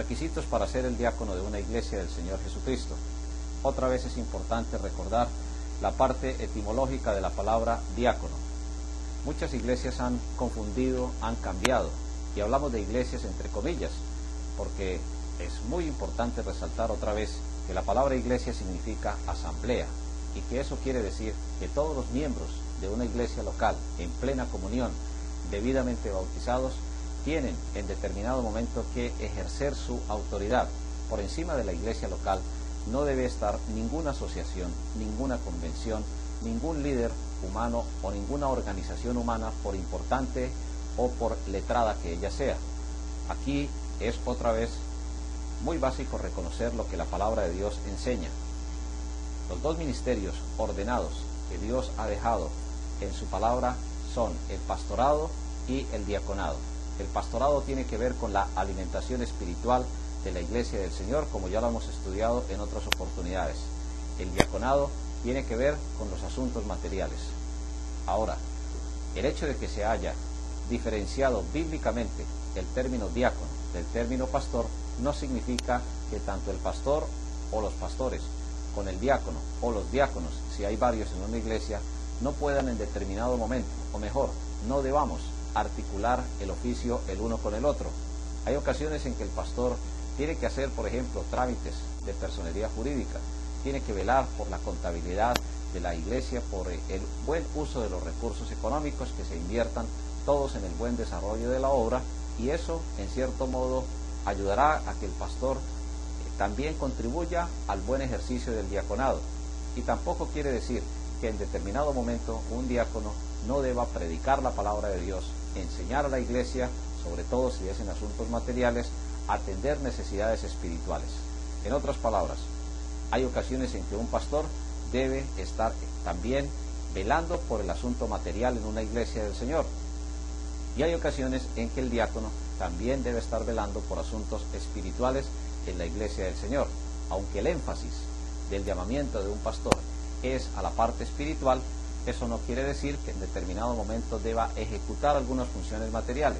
Requisitos para ser el diácono de una iglesia del Señor Jesucristo. Otra vez es importante recordar la parte etimológica de la palabra diácono. Muchas iglesias han confundido, han cambiado, y hablamos de iglesias entre comillas, porque es muy importante resaltar otra vez que la palabra iglesia significa asamblea, y que eso quiere decir que todos los miembros de una iglesia local, en plena comunión, debidamente bautizados, tienen en determinado momento que ejercer su autoridad. Por encima de la iglesia local no debe estar ninguna asociación, ninguna convención, ningún líder humano o ninguna organización humana, por importante o por letrada que ella sea. Aquí es otra vez muy básico reconocer lo que la palabra de Dios enseña. Los dos ministerios ordenados que Dios ha dejado en su palabra son el pastorado y el diaconado. El pastorado tiene que ver con la alimentación espiritual de la iglesia del Señor, como ya lo hemos estudiado en otras oportunidades. El diaconado tiene que ver con los asuntos materiales. Ahora, el hecho de que se haya diferenciado bíblicamente el término diácono del término pastor no significa que tanto el pastor o los pastores con el diácono o los diáconos, si hay varios en una iglesia, no puedan en determinado momento, o mejor, no debamos articular el oficio el uno con el otro. Hay ocasiones en que el pastor tiene que hacer, por ejemplo, trámites de personería jurídica, tiene que velar por la contabilidad de la iglesia, por el buen uso de los recursos económicos, que se inviertan todos en el buen desarrollo de la obra, y eso, en cierto modo, ayudará a que el pastor también contribuya al buen ejercicio del diaconado. Y tampoco quiere decir que en determinado momento un diácono no deba predicar la palabra de Dios, enseñar a la iglesia, sobre todo si es en asuntos materiales, atender necesidades espirituales. En otras palabras, hay ocasiones en que un pastor debe estar también velando por el asunto material en una iglesia del Señor. Y hay ocasiones en que el diácono también debe estar velando por asuntos espirituales en la iglesia del Señor. Aunque el énfasis del llamamiento de un pastor es a la parte espiritual, eso no quiere decir que en determinado momento deba ejecutar algunas funciones materiales.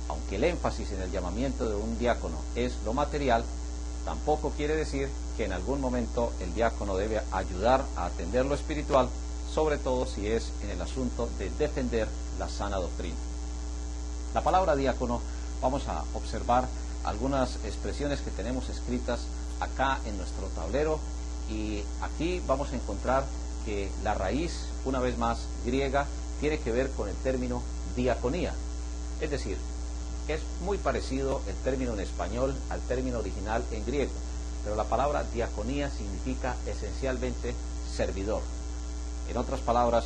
Aunque el énfasis en el llamamiento de un diácono es lo material, tampoco quiere decir que en algún momento el diácono debe ayudar a atender lo espiritual, sobre todo si es en el asunto de defender la sana doctrina. La palabra diácono, vamos a observar algunas expresiones que tenemos escritas acá en nuestro tablero, y aquí vamos a encontrar que la raíz, una vez más griega, tiene que ver con el término diaconía. Es decir, es muy parecido el término en español al término original en griego, pero la palabra diaconía significa esencialmente servidor. En otras palabras,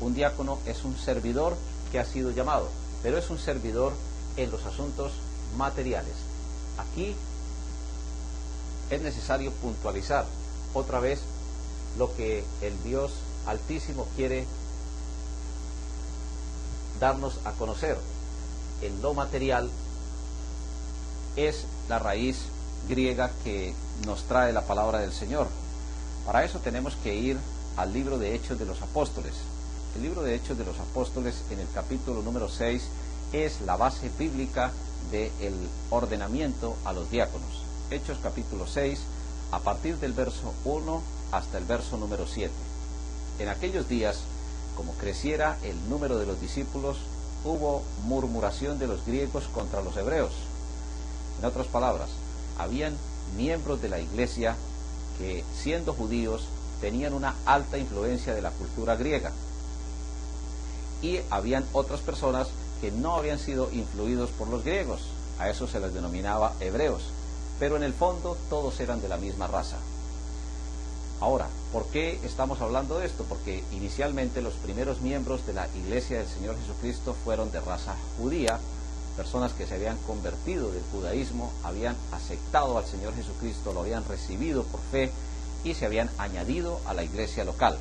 un diácono es un servidor que ha sido llamado, pero es un servidor en los asuntos materiales. Aquí es necesario puntualizar otra vez lo que el Dios Altísimo quiere darnos a conocer. En lo material es la raíz griega que nos trae la palabra del Señor. Para eso tenemos que ir al libro de Hechos de los Apóstoles. El libro de Hechos de los Apóstoles, en el capítulo número 6, es la base bíblica del ordenamiento a los diáconos. Hechos capítulo 6, a partir del verso 1 hasta el verso número 7. En aquellos días, como creciera el número de los discípulos, hubo murmuración de los griegos contra los hebreos. En otras palabras, habían miembros de la iglesia que, siendo judíos, tenían una alta influencia de la cultura griega, y habían otras personas que no habían sido influidos por los griegos. A eso se les denominaba hebreos, pero en el fondo todos eran de la misma raza. Ahora, ¿por qué estamos hablando de esto? Porque inicialmente los primeros miembros de la iglesia del Señor Jesucristo fueron de raza judía, personas que se habían convertido del judaísmo, habían aceptado al Señor Jesucristo, lo habían recibido por fe y se habían añadido a la iglesia local.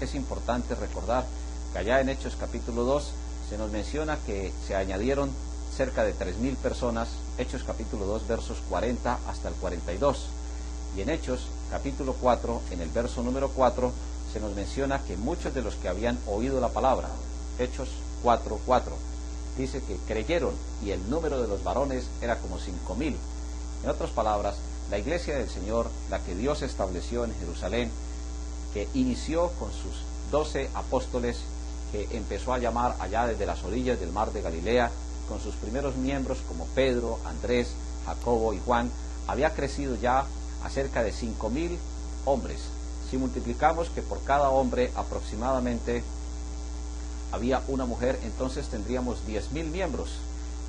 Es importante recordar que allá en Hechos capítulo 2 se nos menciona que se añadieron cerca de 3.000 personas, Hechos capítulo 2 versos 40 hasta el 42. Y en Hechos capítulo 4, en el verso número 4, se nos menciona que muchos de los que habían oído la palabra, Hechos 4:4, dice que creyeron, y el número de los varones era como 5.000, En otras palabras, la iglesia del Señor, la que Dios estableció en Jerusalén, que inició con sus 12 apóstoles, que empezó a llamar allá desde las orillas del mar de Galilea, con sus primeros miembros como Pedro, Andrés, Jacobo y Juan, había crecido ya a cerca de 5.000 hombres. Si multiplicamos que por cada hombre aproximadamente había una mujer, entonces tendríamos 10.000 miembros.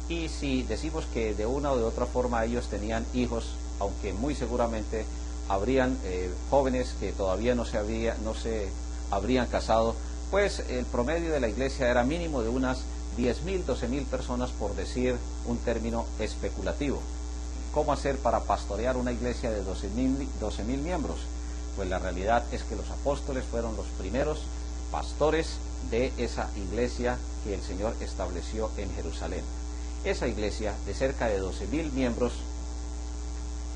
Y si decimos que de una o de otra forma ellos tenían hijos, aunque muy seguramente habrían jóvenes que todavía no se habrían casado, pues el promedio de la iglesia era mínimo de unas 10.000, 12.000 personas, por decir un término especulativo. ¿Cómo hacer para pastorear una iglesia de 12.000 miembros? Pues la realidad es que los apóstoles fueron los primeros pastores de esa iglesia que el Señor estableció en Jerusalén. Esa iglesia de cerca de 12.000 miembros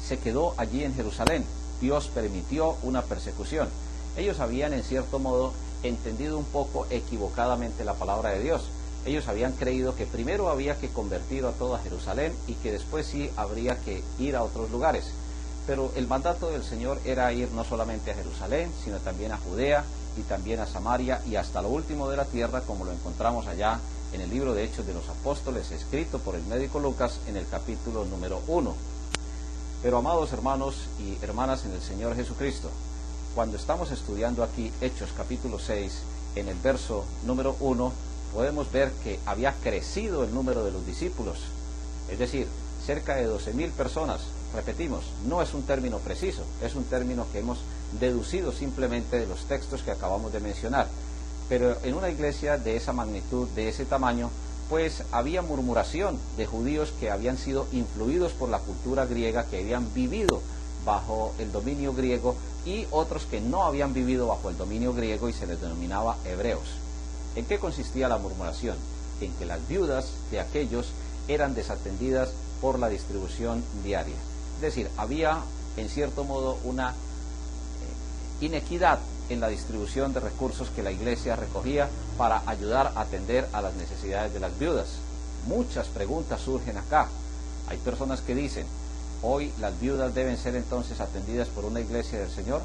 se quedó allí en Jerusalén. Dios permitió una persecución. Ellos habían en cierto modo entendido un poco equivocadamente la palabra de Dios. Ellos habían creído que primero había que convertir a toda Jerusalén y que después sí habría que ir a otros lugares. Pero el mandato del Señor era ir no solamente a Jerusalén, sino también a Judea y también a Samaria y hasta lo último de la tierra, como lo encontramos allá en el libro de Hechos de los Apóstoles, escrito por el médico Lucas en el capítulo número 1. Pero amados hermanos y hermanas en el Señor Jesucristo, cuando estamos estudiando aquí Hechos capítulo 6, en el verso número 1, podemos ver que había crecido el número de los discípulos, es decir, cerca de 12.000 personas. Repetimos, no es un término preciso, es un término que hemos deducido simplemente de los textos que acabamos de mencionar. Pero en una iglesia de esa magnitud, de ese tamaño, pues había murmuración de judíos que habían sido influidos por la cultura griega, que habían vivido bajo el dominio griego, y otros que no habían vivido bajo el dominio griego y se les denominaba hebreos. ¿En qué consistía la murmuración? En que las viudas de aquellos eran desatendidas por la distribución diaria. Es decir, había en cierto modo una inequidad en la distribución de recursos que la iglesia recogía para ayudar a atender a las necesidades de las viudas. Muchas preguntas surgen acá. Hay personas que dicen, hoy las viudas deben ser entonces atendidas por una iglesia del Señor.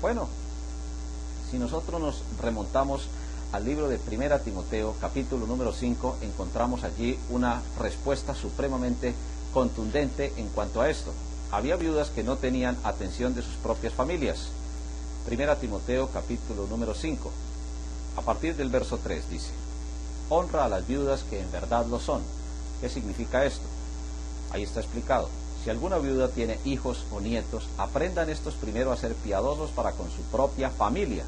Bueno, si nosotros nos remontamos al libro de 1 Timoteo, capítulo número 5, encontramos allí una respuesta supremamente contundente en cuanto a esto. Había viudas que no tenían atención de sus propias familias. 1 Timoteo, capítulo número 5, a partir del verso 3 dice, honra a las viudas que en verdad lo son. ¿Qué significa esto? Ahí está explicado. Si alguna viuda tiene hijos o nietos, aprendan estos primero a ser piadosos para con su propia familia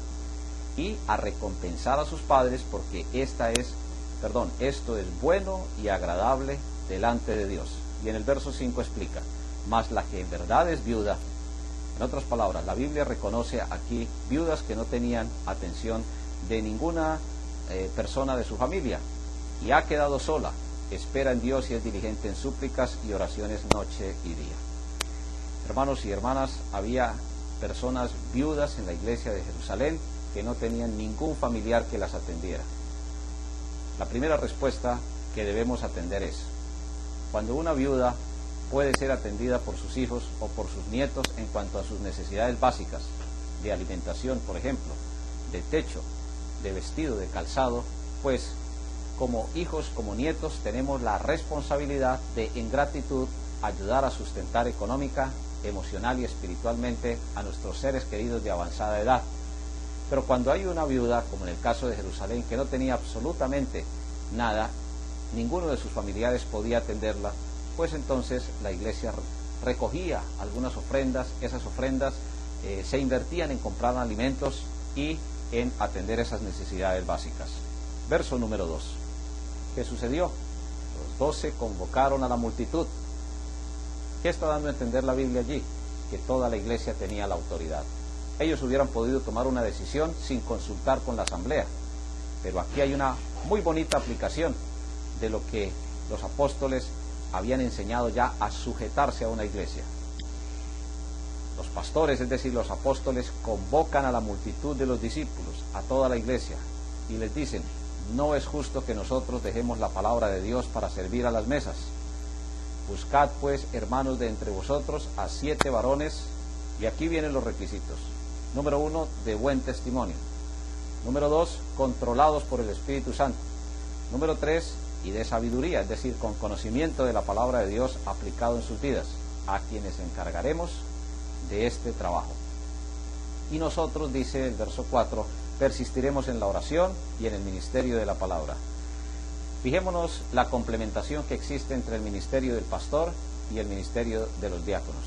y a recompensar a sus padres, porque esto es bueno y agradable delante de Dios. Y en el verso 5 explica, mas la que en verdad es viuda, en otras palabras, la Biblia reconoce aquí viudas que no tenían atención de ninguna persona de su familia y ha quedado sola, espera en Dios y es diligente en súplicas y oraciones noche y día. Hermanos y hermanas, había personas viudas en la iglesia de Jerusalén que no tenían ningún familiar que las atendiera. La primera respuesta que debemos atender es, cuando una viuda puede ser atendida por sus hijos o por sus nietos en cuanto a sus necesidades básicas, de alimentación, por ejemplo, de techo, de vestido, de calzado, pues como hijos, como nietos, tenemos la responsabilidad de, en gratitud, ayudar a sustentar económica, emocional y espiritualmente a nuestros seres queridos de avanzada edad. Pero cuando hay una viuda, como en el caso de Jerusalén, que no tenía absolutamente nada, ninguno de sus familiares podía atenderla, pues entonces la iglesia recogía algunas ofrendas, esas ofrendas se invertían en comprar alimentos y en atender esas necesidades básicas. Verso número 2. ¿Qué sucedió? Los 12 convocaron a la multitud. ¿Qué está dando a entender la Biblia allí? Que toda la iglesia tenía la autoridad. Ellos hubieran podido tomar una decisión sin consultar con la asamblea, pero aquí hay una muy bonita aplicación de lo que los apóstoles habían enseñado ya a sujetarse a una iglesia. Los pastores, es decir, los apóstoles, convocan a la multitud de los discípulos, a toda la iglesia, y les dicen, no es justo que nosotros dejemos la palabra de Dios para servir a las mesas. Buscad pues, hermanos, de entre vosotros a 7 varones, y aquí vienen los requisitos. Número 1, de buen testimonio. Número 2, controlados por el Espíritu Santo. Número 3, y de sabiduría, es decir, con conocimiento de la palabra de Dios aplicado en sus vidas, a quienes encargaremos de este trabajo. Y nosotros, dice el verso 4, persistiremos en la oración y en el ministerio de la palabra. Fijémonos la complementación que existe entre el ministerio del pastor y el ministerio de los diáconos.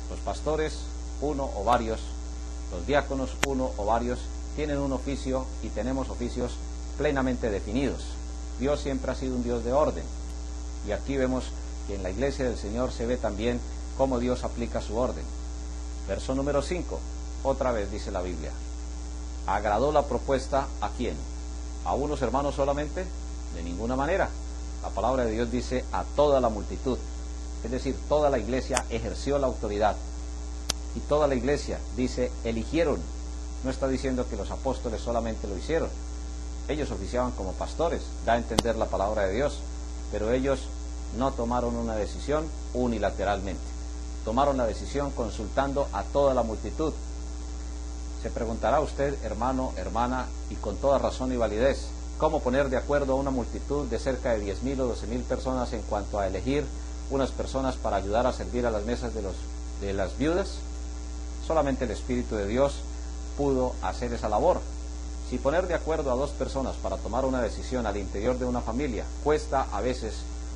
Los pastores, uno o varios, los diáconos, uno o varios, tienen un oficio y tenemos oficios plenamente definidos. Dios siempre ha sido un Dios de orden, y aquí vemos que en la iglesia del Señor se ve también cómo Dios aplica su orden. Verso número 5, otra vez dice la Biblia: ¿agradó la propuesta a quién? ¿A unos hermanos solamente? De ninguna manera. La palabra de Dios dice a toda la multitud, es decir, toda la iglesia ejerció la autoridad, y toda la iglesia, dice, eligieron. No está diciendo que los apóstoles solamente lo hicieron. Ellos oficiaban como pastores, da a entender la palabra de Dios, pero ellos no tomaron una decisión unilateralmente. Tomaron la decisión consultando a toda la multitud. Se preguntará usted, hermano, hermana, y con toda razón y validez, ¿cómo poner de acuerdo a una multitud de cerca de 10.000 o 12.000 personas en cuanto a elegir unas personas para ayudar a servir a las mesas de las viudas? Solamente el Espíritu de Dios pudo hacer esa labor. Si poner de acuerdo a 2 personas para tomar una decisión al interior de una familia cuesta a veces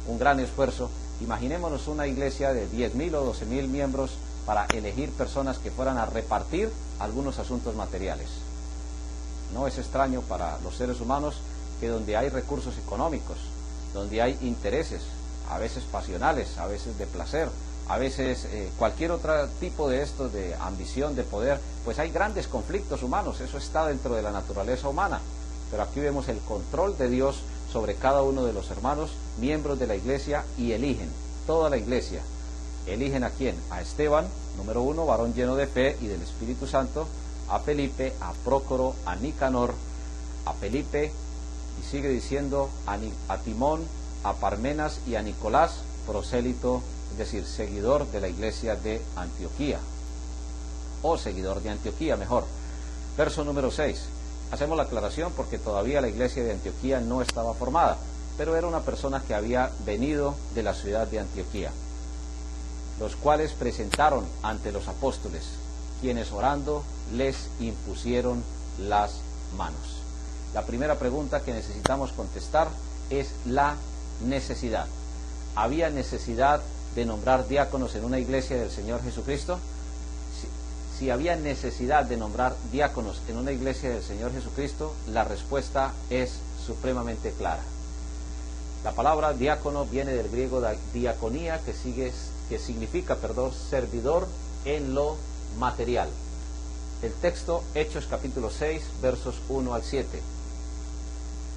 un gran esfuerzo, imaginémonos una iglesia de 10.000 o 12.000 miembros para elegir personas que fueran a repartir algunos asuntos materiales. No es extraño para los seres humanos que donde hay recursos económicos, donde hay intereses, a veces pasionales, a veces de placer, a veces cualquier otro tipo de esto, de ambición, de poder, pues hay grandes conflictos humanos. Eso está dentro de la naturaleza humana. Pero aquí vemos el control de Dios sobre cada uno de los hermanos, miembros de la iglesia, y eligen, toda la iglesia. ¿Eligen a quién? A Esteban, número 1, varón lleno de fe y del Espíritu Santo; a Felipe, a Prócoro, a Nicanor, a Felipe, y sigue diciendo a Timón, a Parmenas y a Nicolás, prosélito, es decir, seguidor de la iglesia de Antioquía, o seguidor de Antioquía, mejor. Verso número 6. Hacemos la aclaración porque todavía la iglesia de Antioquía no estaba formada, pero era una persona que había venido de la ciudad de Antioquía, los cuales presentaron ante los apóstoles, quienes orando les impusieron las manos. La primera pregunta que necesitamos contestar es la necesidad. ¿Había necesidad de nombrar diáconos en una iglesia del Señor Jesucristo? Si había necesidad de nombrar diáconos en una iglesia del Señor Jesucristo, la respuesta es supremamente clara. La palabra diácono viene del griego diaconía, que significa servidor en lo material. El texto, Hechos capítulo 6, versos 1 al 7.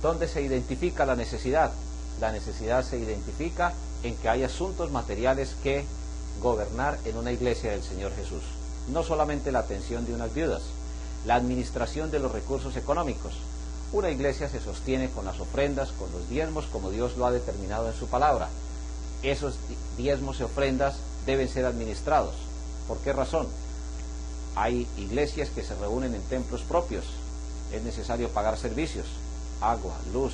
¿Dónde se identifica la necesidad? La necesidad se identifica en que hay asuntos materiales que gobernar en una iglesia del Señor Jesús. No solamente la atención de unas viudas, la administración de los recursos económicos. Una iglesia se sostiene con las ofrendas, con los diezmos, como Dios lo ha determinado en su palabra. Esos diezmos y ofrendas deben ser administrados. ¿Por qué razón? Hay iglesias que se reúnen en templos propios. Es necesario pagar servicios, agua, luz,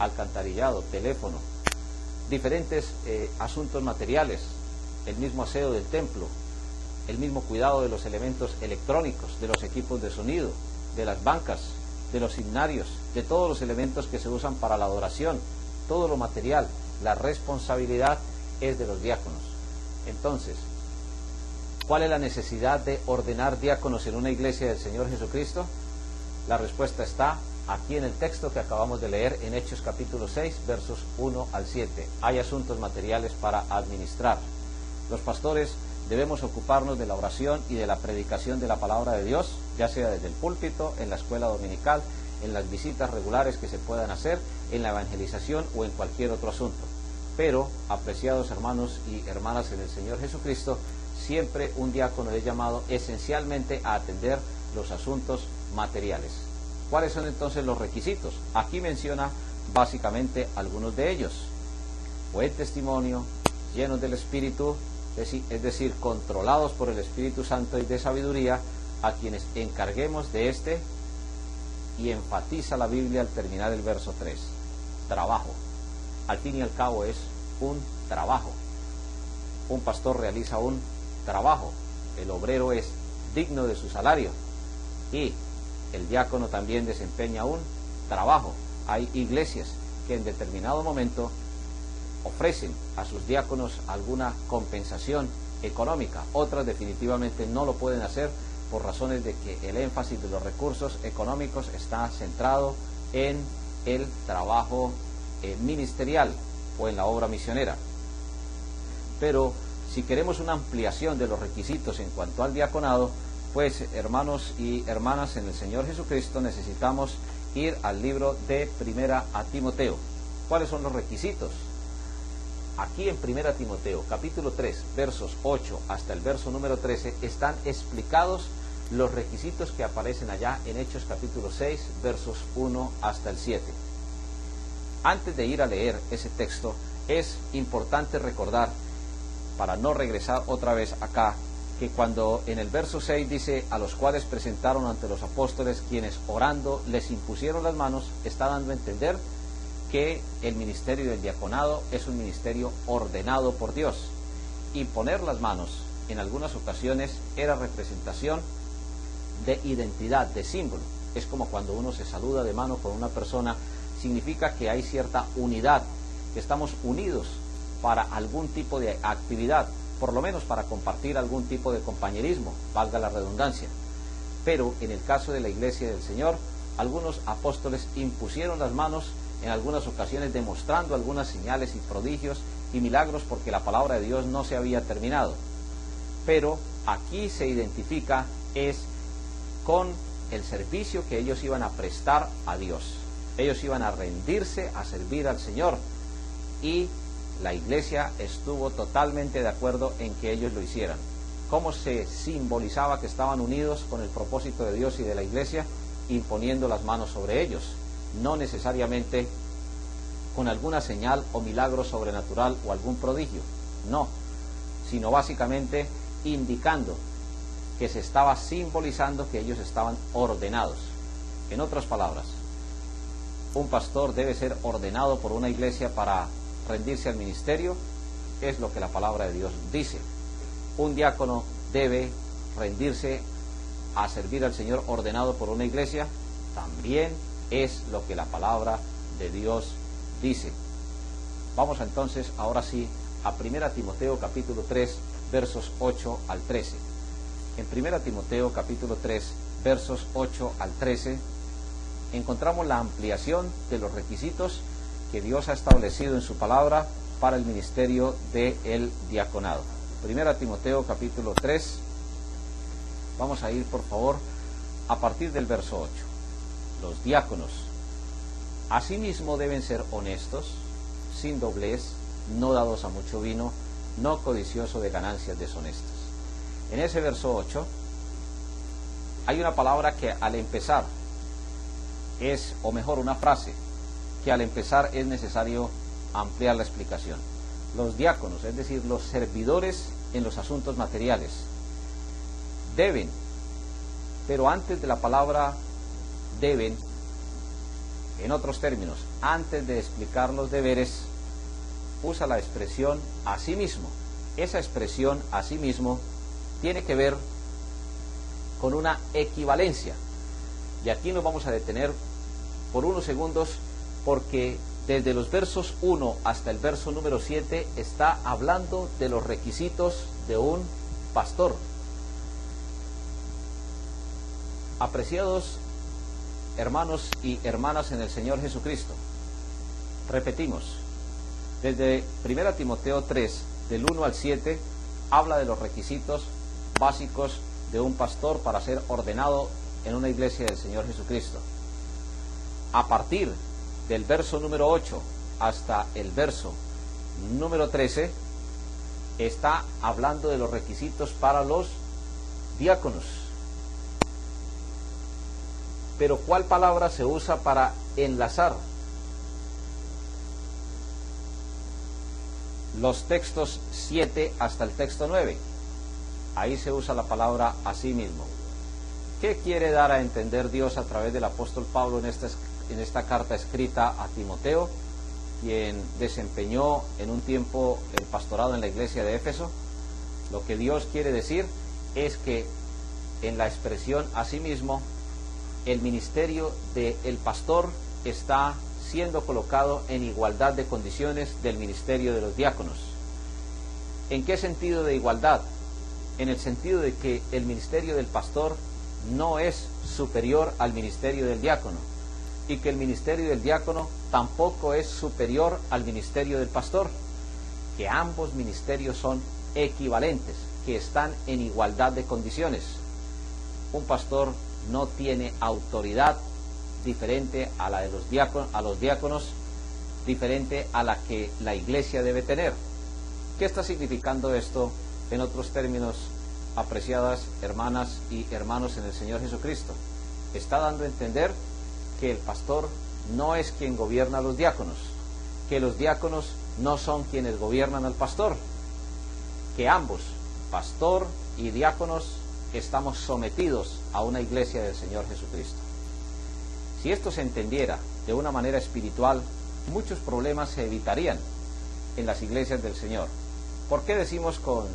alcantarillado, teléfono, diferentes asuntos materiales, el mismo aseo del templo, el mismo cuidado de los elementos electrónicos, de los equipos de sonido, de las bancas, de los himnarios, de todos los elementos que se usan para la adoración, todo lo material. La responsabilidad es de los diáconos. Entonces, ¿cuál es la necesidad de ordenar diáconos en una iglesia del Señor Jesucristo? La respuesta está aquí en el texto que acabamos de leer en Hechos capítulo 6, versos 1 al 7. Hay asuntos materiales para administrar. Los pastores debemos ocuparnos de la oración y de la predicación de la palabra de Dios, ya sea desde el púlpito, en la escuela dominical, en las visitas regulares que se puedan hacer, en la evangelización o en cualquier otro asunto. Pero, apreciados hermanos y hermanas en el Señor Jesucristo, siempre un diácono es llamado esencialmente a atender los asuntos materiales. ¿Cuáles son entonces los requisitos? Aquí menciona básicamente algunos de ellos: buen testimonio, llenos del Espíritu, es decir, controlados por el Espíritu Santo y de sabiduría, a quienes encarguemos de este, y enfatiza la Biblia al terminar el verso 3, trabajo. Al fin y al cabo es un trabajo. Un pastor realiza un trabajo, el obrero es digno de su salario y el diácono también desempeña un trabajo. Hay iglesias que en determinado momento ofrecen a sus diáconos alguna compensación económica, otras definitivamente no lo pueden hacer por razones de que el énfasis de los recursos económicos está centrado en el trabajo ministerial o en la obra misionera. Pero si queremos una ampliación de los requisitos en cuanto al diaconado, pues hermanos y hermanas en el Señor Jesucristo, necesitamos ir al libro de Primera a Timoteo. ¿Cuáles son los requisitos? Aquí en Primera Timoteo, capítulo 3, versos 8 hasta el verso número 13, están explicados los requisitos que aparecen allá en Hechos capítulo 6, versos 1 hasta el 7. Antes de ir a leer ese texto, es importante recordar, para no regresar otra vez acá, que cuando en el verso 6 dice, a los cuales presentaron ante los apóstoles, quienes orando les impusieron las manos, está dando a entender que el ministerio del diaconado es un ministerio ordenado por Dios. Y poner las manos en algunas ocasiones era representación de identidad, de símbolo. Es como cuando uno se saluda de mano con una persona, significa que hay cierta unidad, que estamos unidos para algún tipo de actividad, por lo menos para compartir algún tipo de compañerismo, valga la redundancia. Pero en el caso de la Iglesia del Señor, algunos apóstoles impusieron las manos en algunas ocasiones, demostrando algunas señales y prodigios y milagros, porque la palabra de Dios no se había terminado. Pero aquí se identifica es con el servicio que ellos iban a prestar a Dios. Ellos iban a rendirse a servir al Señor, y la iglesia estuvo totalmente de acuerdo en que ellos lo hicieran. ¿Cómo se simbolizaba que estaban unidos con el propósito de Dios y de la iglesia? Imponiendo las manos sobre ellos, no necesariamente con alguna señal o milagro sobrenatural o algún prodigio, no, sino básicamente indicando que se estaba simbolizando que ellos estaban ordenados. En otras palabras, un pastor debe ser ordenado por una iglesia para rendirse al ministerio, es lo que la palabra de Dios dice. Un diácono debe rendirse a servir al Señor ordenado por una iglesia, también es lo que la palabra de Dios dice. Vamos entonces ahora sí a 1 Timoteo capítulo 3 versos 8 al 13. En 1 Timoteo capítulo 3 versos 8 al 13 encontramos la ampliación de los requisitos que Dios ha establecido en su palabra para el ministerio del diaconado. 1 Timoteo capítulo 3, vamos a ir por favor a partir del verso 8. Los diáconos asimismo deben ser honestos, sin doblez, no dados a mucho vino, no codiciosos de ganancias deshonestas. En ese verso 8 hay una palabra que al empezar es, o mejor, una frase que al empezar es necesario ampliar la explicación. Los diáconos, es decir, los servidores en los asuntos materiales, deben, pero antes de la palabra deben, en otros términos, antes de explicar los deberes, usa la expresión asimismo. Esa expresión asimismo tiene que ver con una equivalencia. Y aquí nos vamos a detener por unos segundos, porque desde los versos 1 hasta el verso número 7 está hablando de los requisitos de un pastor. Apreciados hermanos y hermanas en el Señor Jesucristo, repetimos, desde 1 Timoteo 3, del 1 al 7, habla de los requisitos básicos de un pastor para ser ordenado en una iglesia del Señor Jesucristo. A partir del verso número 8 hasta el verso número 13, está hablando de los requisitos para los diáconos. Pero ¿cuál palabra se usa para enlazar? los textos 7 hasta el texto 9. Ahí se usa la palabra asimismo. ¿Qué quiere dar a entender Dios a través del apóstol Pablo en esta carta escrita a Timoteo, quien desempeñó en un tiempo el pastorado en la iglesia de Éfeso? Lo que Dios quiere decir es que en la expresión asimismo, el ministerio del pastor está siendo colocado en igualdad de condiciones del ministerio de los diáconos. ¿En qué sentido de igualdad? En el sentido de que el ministerio del pastor no es superior al ministerio del diácono, y que el ministerio del diácono tampoco es superior al ministerio del pastor, que ambos ministerios son equivalentes, que están en igualdad de condiciones. Un pastor no tiene autoridad diferente a la de los diáconos, diferente a la que la iglesia debe tener. ¿Qué está significando esto en otros términos, apreciadas hermanas y hermanos en el Señor Jesucristo? Está dando a entender que el pastor no es quien gobierna a los diáconos, que los diáconos no son quienes gobiernan al pastor, que ambos, pastor y diáconos, estamos sometidos a una iglesia del Señor Jesucristo. Si esto se entendiera de una manera espiritual, muchos problemas se evitarían en las iglesias del Señor. ¿Por qué decimos con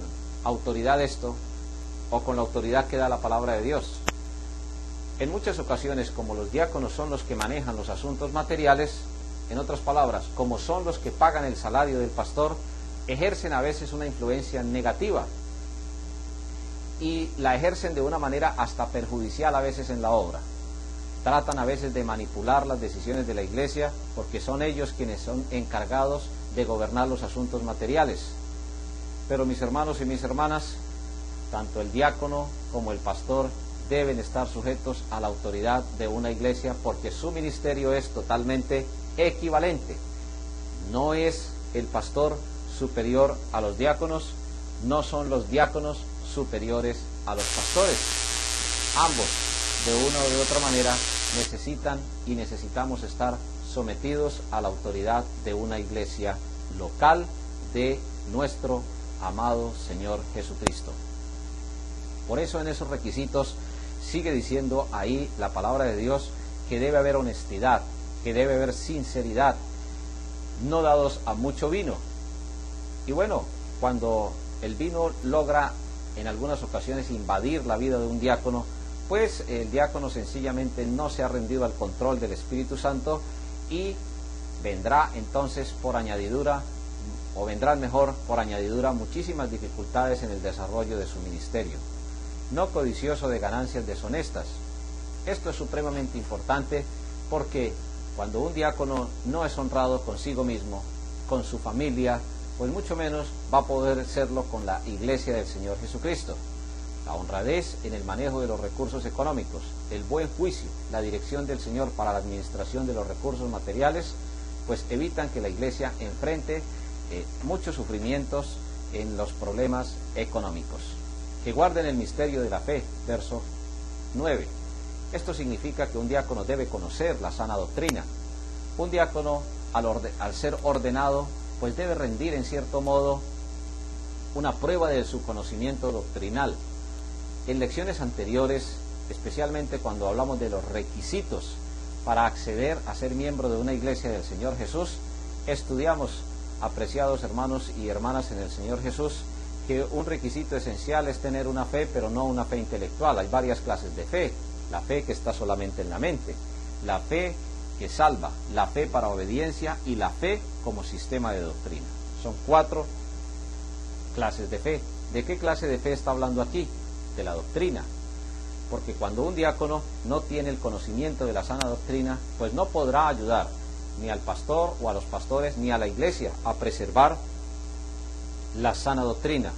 autoridad esto, o con la autoridad que da la palabra de Dios? En muchas ocasiones, como los diáconos son los que manejan los asuntos materiales, en otras palabras, como son los que pagan el salario del pastor, ejercen a veces una influencia negativa, y la ejercen de una manera hasta perjudicial a veces en la obra. Tratan a veces de manipular las decisiones de la iglesia, porque son ellos quienes son encargados de gobernar los asuntos materiales. Pero mis hermanos y mis hermanas, tanto el diácono como el pastor deben estar sujetos a la autoridad de una iglesia, porque su ministerio es totalmente equivalente. No es el pastor superior a los diáconos, no son los diáconos superiores a los pastores. Ambos, de una o de otra manera, necesitan y necesitamos estar sometidos a la autoridad de una iglesia local de nuestro amado Señor Jesucristo. Por eso en esos requisitos sigue diciendo ahí la palabra de Dios que debe haber honestidad, que debe haber sinceridad, no dados a mucho vino. Y bueno, cuando el vino logra en algunas ocasiones invadir la vida de un diácono, pues el diácono sencillamente no se ha rendido al control del Espíritu Santo, y vendrá entonces por añadidura, o vendrán mejor por añadidura, muchísimas dificultades en el desarrollo de su ministerio. No codicioso de ganancias deshonestas. Esto es supremamente importante, porque cuando un diácono no es honrado consigo mismo, con su familia, pues mucho menos va a poder serlo con la iglesia del Señor Jesucristo. La honradez en el manejo de los recursos económicos, el buen juicio, la dirección del Señor para la administración de los recursos materiales, pues evitan que la iglesia enfrente muchos sufrimientos en los problemas económicos. Que guarden el misterio de la fe, verso 9. Esto significa que un diácono debe conocer la sana doctrina. Un diácono, al ser ordenado, pues debe rendir en cierto modo una prueba de su conocimiento doctrinal. En lecciones anteriores, especialmente cuando hablamos de los requisitos para acceder a ser miembro de una iglesia del Señor Jesús, estudiamos, apreciados hermanos y hermanas en el Señor Jesús, que un requisito esencial es tener una fe, pero no una fe intelectual. Hay varias clases de fe: la fe que está solamente en la mente, la fe que salva, la fe para obediencia y la fe como sistema de doctrina. Son 4 clases de fe. ¿De qué clase de fe está hablando aquí? De la doctrina. Porque cuando un diácono no tiene el conocimiento de la sana doctrina, pues no podrá ayudar ni al pastor o a los pastores ni a la iglesia a preservar la sana doctrina.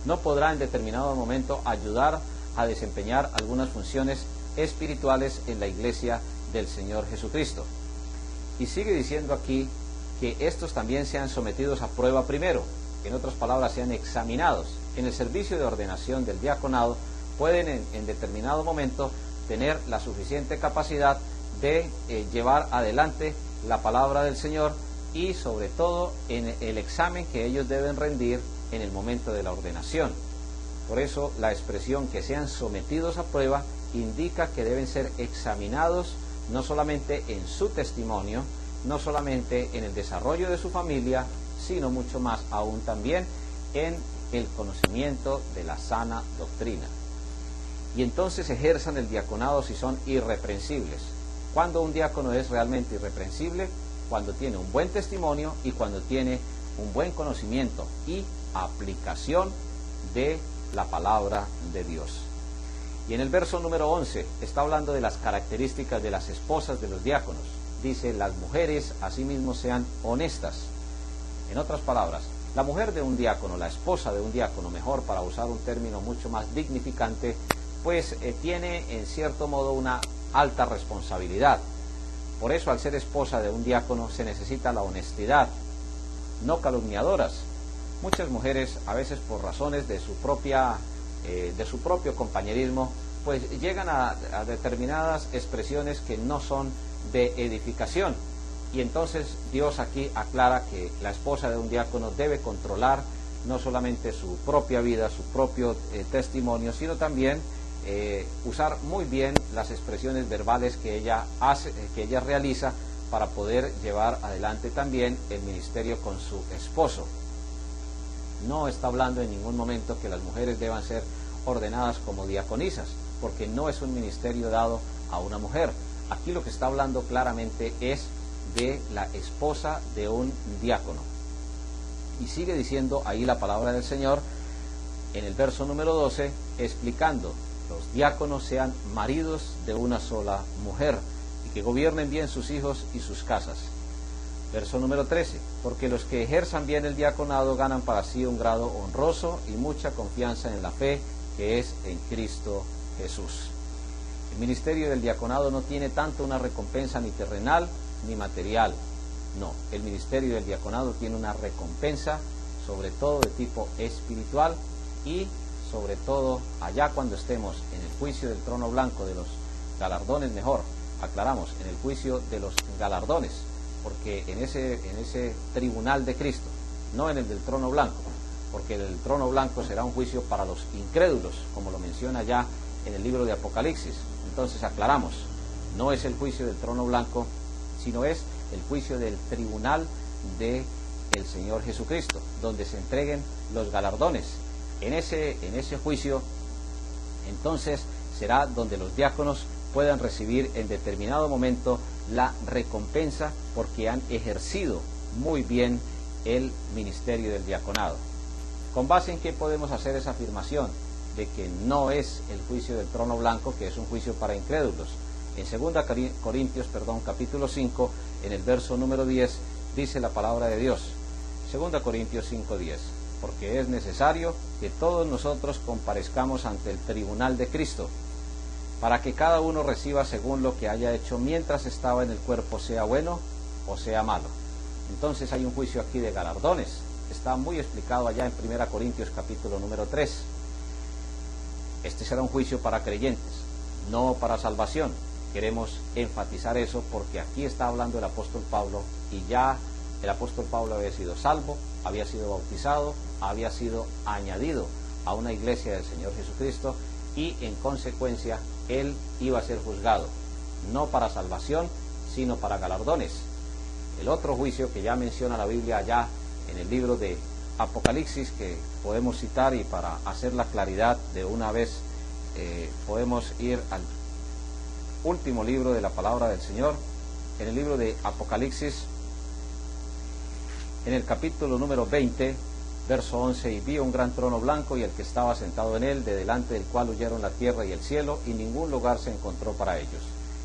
No podrá en determinado momento ayudar a desempeñar algunas funciones espirituales en la iglesia del Señor Jesucristo. Y sigue diciendo aquí que estos también sean sometidos a prueba primero, en otras palabras, sean examinados. En el servicio de ordenación del diaconado pueden en determinado momento tener la suficiente capacidad de llevar adelante la palabra del Señor, y sobre todo en el examen que ellos deben rendir en el momento de la ordenación. Por eso la expresión que sean sometidos a prueba indica que deben ser examinados no solamente en su testimonio, no solamente en el desarrollo de su familia, sino mucho más aún también en el conocimiento de la sana doctrina. Y entonces ejerzan el diaconado si son irreprensibles. ¿Cuándo un diácono es realmente irreprensible? Cuando tiene un buen testimonio y cuando tiene un buen conocimiento y aplicación de la palabra de Dios. Y en el verso número 11 está hablando de las características de las esposas de los diáconos. Dice, las mujeres asimismo sean honestas. En otras palabras, la mujer de un diácono, la esposa de un diácono, mejor para usar un término mucho más dignificante, pues tiene en cierto modo una alta responsabilidad. Por eso, al ser esposa de un diácono se necesita la honestidad, no calumniadoras. Muchas mujeres, a veces por razones de su propio compañerismo, pues llegan a determinadas expresiones que no son de edificación. Y entonces Dios aquí aclara que la esposa de un diácono debe controlar no solamente su propia vida, su propio testimonio, sino también usar muy bien las expresiones verbales que ella hace, que ella realiza, para poder llevar adelante también el ministerio con su esposo. No está hablando en ningún momento que las mujeres deban ser ordenadas como diaconisas, porque no es un ministerio dado a una mujer. Aquí lo que está hablando claramente es de la esposa de un diácono. Y sigue diciendo ahí la palabra del Señor en el verso número 12, explicando: los diáconos sean maridos de una sola mujer y que gobiernen bien sus hijos y sus casas. Verso número 13, porque los que ejerzan bien el diaconado ganan para sí un grado honroso y mucha confianza en la fe que es en Cristo Jesús. El ministerio del diaconado no tiene tanto una recompensa ni terrenal ni material. No, el ministerio del diaconado tiene una recompensa sobre todo de tipo espiritual, y sobre todo allá cuando estemos en el juicio del trono blanco de los galardones, mejor, aclaramos, en el juicio de los galardones, porque en ese tribunal de Cristo, no en el del trono blanco, porque el trono blanco será un juicio para los incrédulos, como lo menciona ya en el libro de Apocalipsis. Entonces aclaramos, no es el juicio del trono blanco, sino es el juicio del tribunal de el Señor Jesucristo, donde se entreguen los galardones. En ese juicio, entonces, será donde los diáconos puedan recibir en determinado momento la recompensa porque han ejercido muy bien el ministerio del diaconado. ¿Con base en qué podemos hacer esa afirmación de que no es el juicio del trono blanco, que es un juicio para incrédulos? En 2 Corintios, capítulo 5, en el verso número 10, dice la palabra de Dios, 2 Corintios 5:10, porque es necesario que todos nosotros comparezcamos ante el tribunal de Cristo, para que cada uno reciba según lo que haya hecho mientras estaba en el cuerpo, sea bueno o sea malo. Entonces hay un juicio aquí de galardones, está muy explicado allá en 1 Corintios capítulo número 3. Este será un juicio para creyentes, no para salvación. Queremos enfatizar eso porque aquí está hablando el apóstol Pablo, y ya el apóstol Pablo había sido salvo, había sido bautizado, había sido añadido a una iglesia del Señor Jesucristo, y en consecuencia él iba a ser juzgado, no para salvación, sino para galardones. El otro juicio que ya menciona la Biblia allá en el libro de Apocalipsis, que podemos citar, y para hacer la claridad de una vez podemos ir al último libro de la palabra del Señor, en el libro de Apocalipsis, en el capítulo número 20, verso 11, y vi un gran trono blanco y el que estaba sentado en él, de delante del cual huyeron la tierra y el cielo, y ningún lugar se encontró para ellos.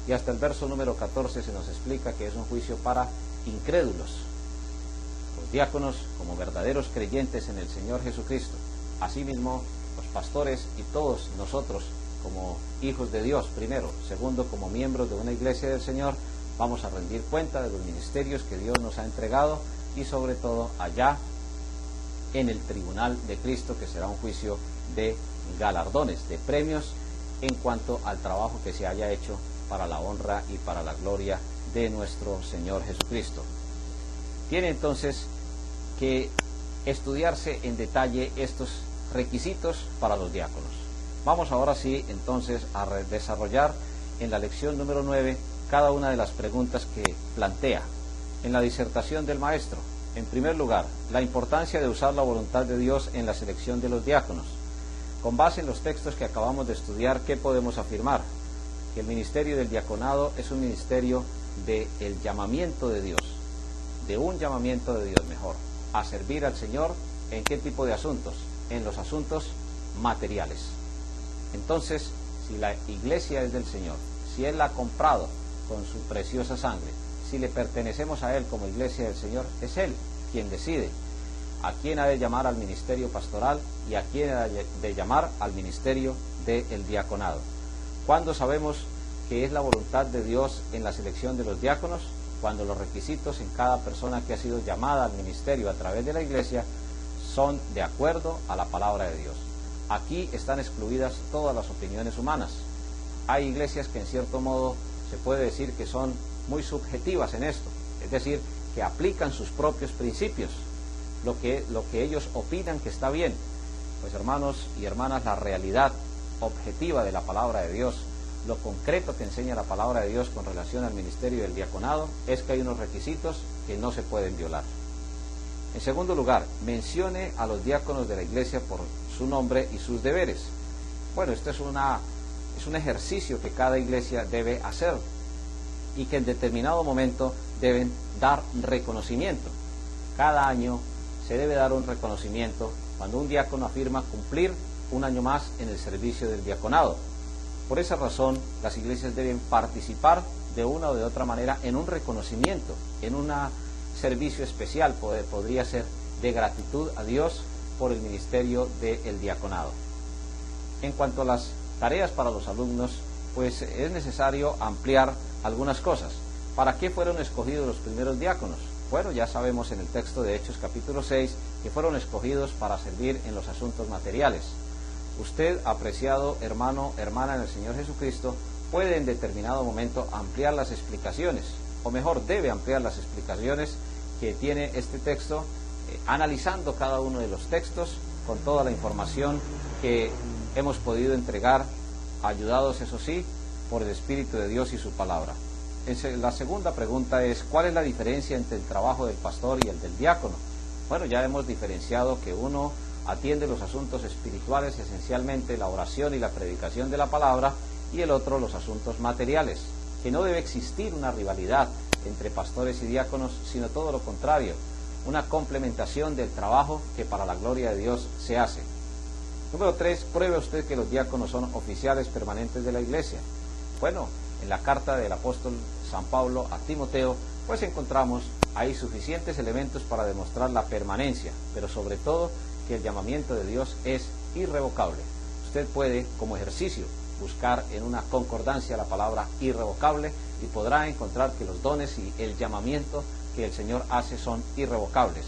Y hasta el verso número 14 se nos explica que es un juicio para incrédulos. Los diáconos, como verdaderos creyentes en el Señor Jesucristo, asimismo los pastores y todos nosotros como hijos de Dios, primero, segundo, como miembros de una iglesia del Señor, vamos a rendir cuenta de los ministerios que Dios nos ha entregado, y sobre todo allá en el tribunal de Cristo, que será un juicio de galardones, de premios en cuanto al trabajo que se haya hecho para la honra y para la gloria de nuestro Señor Jesucristo. Tiene entonces que estudiarse en detalle estos requisitos para los diáconos. Vamos ahora sí entonces a desarrollar en la lección número 9 cada una de las preguntas que plantea en la disertación del maestro. En primer lugar, la importancia de usar la voluntad de Dios en la selección de los diáconos. Con base en los textos que acabamos de estudiar, ¿qué podemos afirmar? Que el ministerio del diaconado es un ministerio del llamamiento de Dios, de un llamamiento de Dios mejor, a servir al Señor. ¿En qué tipo de asuntos? En los asuntos materiales. Entonces, si la iglesia es del Señor, si Él la ha comprado con su preciosa sangre, si le pertenecemos a Él como iglesia del Señor, es Él quien decide a quién ha de llamar al ministerio pastoral y a quién ha de llamar al ministerio del diaconado. ¿Cuándo sabemos que es la voluntad de Dios en la selección de los diáconos? Cuando los requisitos en cada persona que ha sido llamada al ministerio a través de la iglesia son de acuerdo a la palabra de Dios. Aquí están excluidas todas las opiniones humanas. Hay iglesias que en cierto modo se puede decir que son muy subjetivas en esto, es decir, que aplican sus propios principios, lo que ellos opinan que está bien. Pues hermanos y hermanas, la realidad objetiva de la palabra de Dios, lo concreto que enseña la palabra de Dios con relación al ministerio del diaconado, es que hay unos requisitos que no se pueden violar. En segundo lugar, mencione a los diáconos de la iglesia por su nombre y sus deberes. Bueno, esto es un ejercicio que cada iglesia debe hacer y que en determinado momento deben dar reconocimiento. Cada año se debe dar un reconocimiento cuando un diácono afirma cumplir un año más en el servicio del diaconado. Por esa razón, las iglesias deben participar de una o de otra manera en un reconocimiento, en un servicio especial, podría ser de gratitud a Dios por el ministerio del diaconado. En cuanto a las tareas para los alumnos, pues es necesario ampliar algunas cosas. ¿Para qué fueron escogidos los primeros diáconos? Bueno, ya sabemos en el texto de Hechos capítulo 6 que fueron escogidos para servir en los asuntos materiales. Usted, apreciado hermano, hermana en el Señor Jesucristo, puede en determinado momento ampliar las explicaciones, o mejor, debe ampliar las explicaciones que tiene este texto, analizando cada uno de los textos con toda la información que hemos podido entregar, ayudados, eso sí, por el Espíritu de Dios y su palabra. La segunda pregunta es, ¿cuál es la diferencia entre el trabajo del pastor y el del diácono? Bueno, ya hemos diferenciado que uno atiende los asuntos espirituales, esencialmente la oración y la predicación de la palabra, y el otro los asuntos materiales, que no debe existir una rivalidad entre pastores y diáconos, sino todo lo contrario, una complementación del trabajo que para la gloria de Dios se hace. Número 3, pruebe usted que los diáconos son oficiales permanentes de la iglesia. Bueno, en la carta del apóstol San Pablo a Timoteo, pues encontramos ahí suficientes elementos para demostrar la permanencia, pero sobre todo que el llamamiento de Dios es irrevocable. Usted puede, como ejercicio, buscar en una concordancia la palabra irrevocable y podrá encontrar que los dones y el llamamiento que el Señor hace son irrevocables.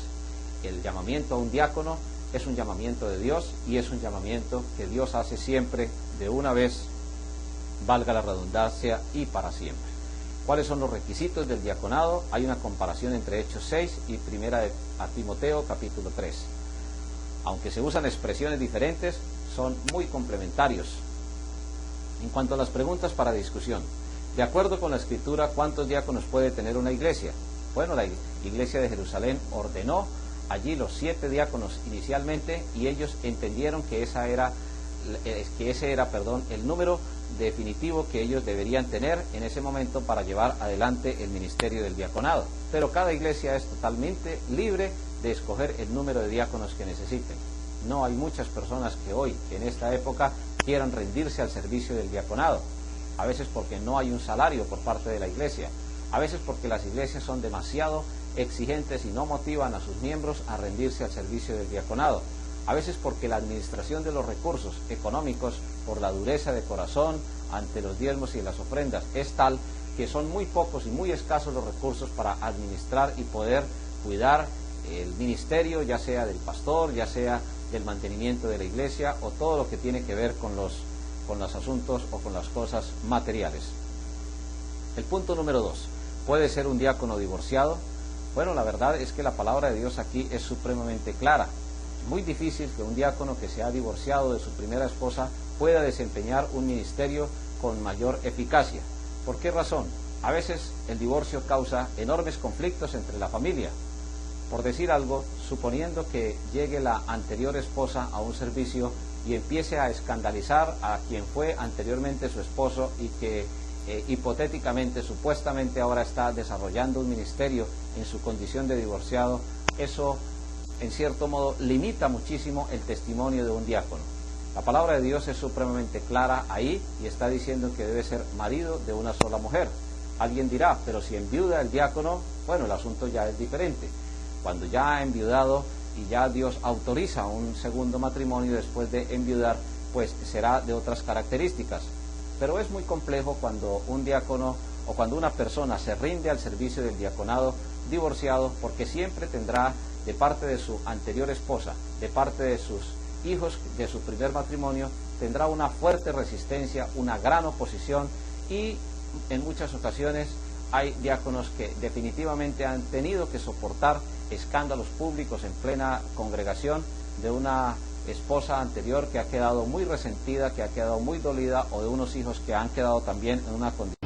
El llamamiento a un diácono es un llamamiento de Dios y es un llamamiento que Dios hace siempre de una vez, valga la redundancia, y para siempre. ¿Cuáles son los requisitos del diaconado? Hay una comparación entre Hechos 6 y primera a Timoteo capítulo 3. Aunque se usan expresiones diferentes, son muy complementarios. En cuanto a las preguntas para discusión, de acuerdo con la Escritura, ¿cuántos diáconos puede tener una iglesia? Bueno, la iglesia de Jerusalén ordenó allí los 7 diáconos inicialmente, y ellos entendieron que ese era el número definitivo que ellos deberían tener en ese momento para llevar adelante el ministerio del diaconado. Pero cada iglesia es totalmente libre de escoger el número de diáconos que necesiten. No hay muchas personas que hoy, en esta época, quieran rendirse al servicio del diaconado, a veces porque no hay un salario por parte de la iglesia, a veces porque las iglesias son demasiado exigentes y no motivan a sus miembros a rendirse al servicio del diaconado, a veces porque la administración de los recursos económicos, por la dureza de corazón ante los diezmos y las ofrendas, es tal que son muy pocos y muy escasos los recursos para administrar y poder cuidar el ministerio, ya sea del pastor, ya sea del mantenimiento de la iglesia, o todo lo que tiene que ver con los asuntos o con las cosas materiales. El punto número 2, ¿puede ser un diácono divorciado? Bueno, la verdad es que la palabra de Dios aquí es supremamente clara. Es muy difícil que un diácono que se ha divorciado de su primera esposa pueda desempeñar un ministerio con mayor eficacia. ¿Por qué razón? A veces el divorcio causa enormes conflictos entre la familia. Por decir algo, suponiendo que llegue la anterior esposa a un servicio y empiece a escandalizar a quien fue anteriormente su esposo y que hipotéticamente, supuestamente ahora está desarrollando un ministerio en su condición de divorciado, eso en cierto modo limita muchísimo el testimonio de un diácono. La palabra de Dios es supremamente clara ahí y está diciendo que debe ser marido de una sola mujer. Alguien dirá, pero si enviuda el diácono, bueno, el asunto ya es diferente. Cuando ya ha enviudado y ya Dios autoriza un segundo matrimonio después de enviudar, pues será de otras características. Pero es muy complejo cuando un diácono o cuando una persona se rinde al servicio del diaconado divorciado, porque siempre tendrá de parte de su anterior esposa, de parte de sus hijos de su primer matrimonio, tendrá una fuerte resistencia, una gran oposición, y en muchas ocasiones hay diáconos que definitivamente han tenido que soportar escándalos públicos en plena congregación de una esposa anterior que ha quedado muy resentida, que ha quedado muy dolida, o de unos hijos que han quedado también en una condición